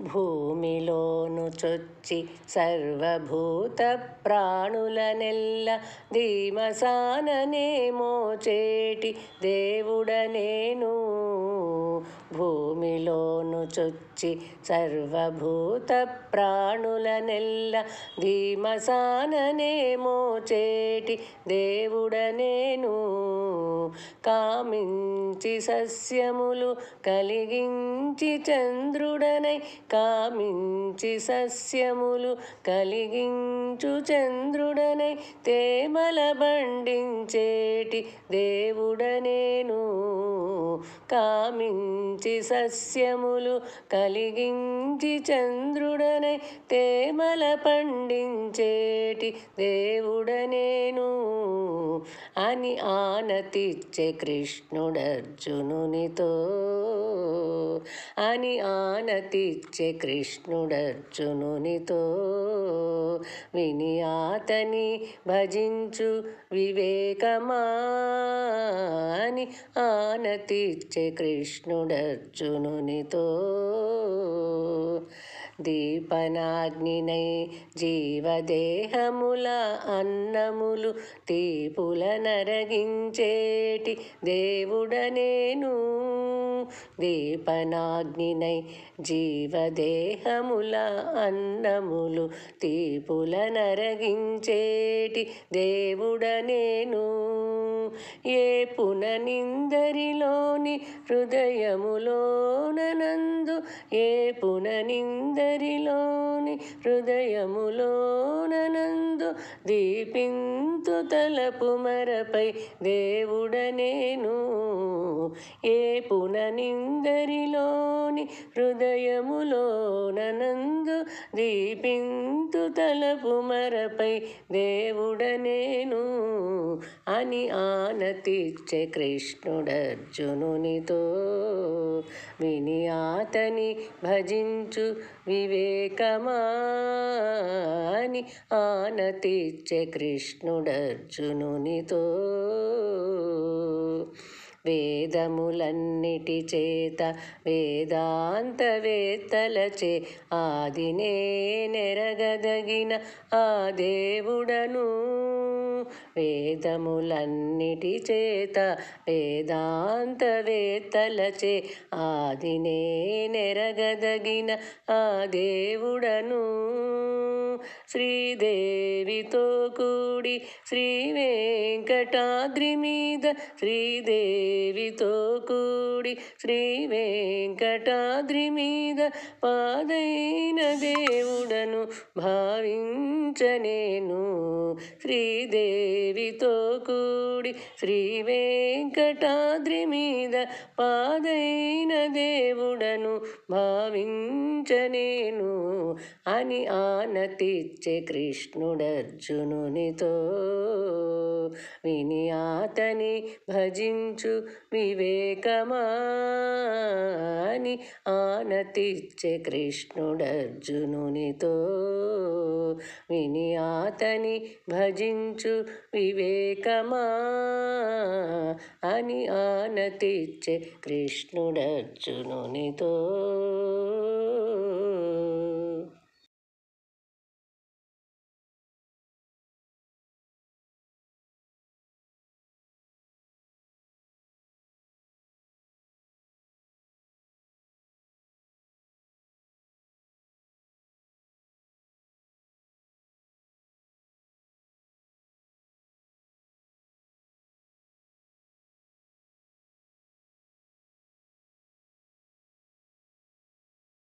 భూమిలోను చొచ్చి సర్వభూత ప్రాణులనెల్ల ధీమసాననే మోచేటి దేవుడనేను. భూమిలోను చొచ్చి సర్వభూత ప్రాణులనెల్ల ధీమసాననే మోచేటి దేవుడనేను. కామించి సస్యములు కలిగించి చంద్రుడనై కామించి సస్యములు కలిగించు చంద్రుడనై తేమల బండించేటి దేవుడనేను. కామించి సస్యములు కలిగించి చంద్రుడనై తేమల పండించేటి దేవుడనేను అని ఆనతిచ్చే కృష్ణుడర్జునునితో. అని ఆనతిచ్చే కృష్ణుడర్జునునితో. విని ఆతని భజించు వివేకమా అని ఆనతిచ్చే కృష్ణుడర్జునునితో. దీపనాగ్నినై జీవదేహముల అన్నములు తీపుల నరగించేటి దేవుడనేను. దీపనాగ్నినై జీవదేహముల అన్నములు తీపుల నరగించేటి దేవుడనేను. ఏ పుననిందరిలోని హృదయములోనందు ఏ పుననిందరిలోని హృదయములోనందు దీపింతు తలపు మరపై దేవుడనేను. ఏ పుననిందరిలోని హృదయములోనందు దీపింతు తలపు మరపై దేవుడనేను అని ఆనతిచ్చే కృష్ణుడర్జునునితో. విని ఆతని భజించు వివేకమా అని ఆనతిచ్చే కృష్ణుడర్జునునితో. వేదములన్నిటి చేత వేదాంతవేత్తలచే ఆదినే నెరగదగిన ఆ దేవుడను. వేదములన్నిటి చేత వేదాంతవేత్తలచే ఆదినే నెరగదగిన ఆ దేవుడను. శ్రీదేవితో కూడి శ్రీ వెంకటాద్రి మీద శ్రీదేవితో కూడి శ్రీ వెంకటాద్రి మీద పాదైన దేవుడను భావించనేను. శ్రీదేవితో కూడి శ్రీ వెంకటాద్రి మీద పాదైన దేవుడను భావించనేను అని ఆనతిచ్చే కృష్ణుడర్జునునితో. విని ఆతని భజించు వివేకమా అని ఆనతిచ్చే కృష్ణుడర్జునునితో. విని ఆతని భజించు వివేకమా అని ఆనతిచ్చే కృష్ణుడర్జునునితో.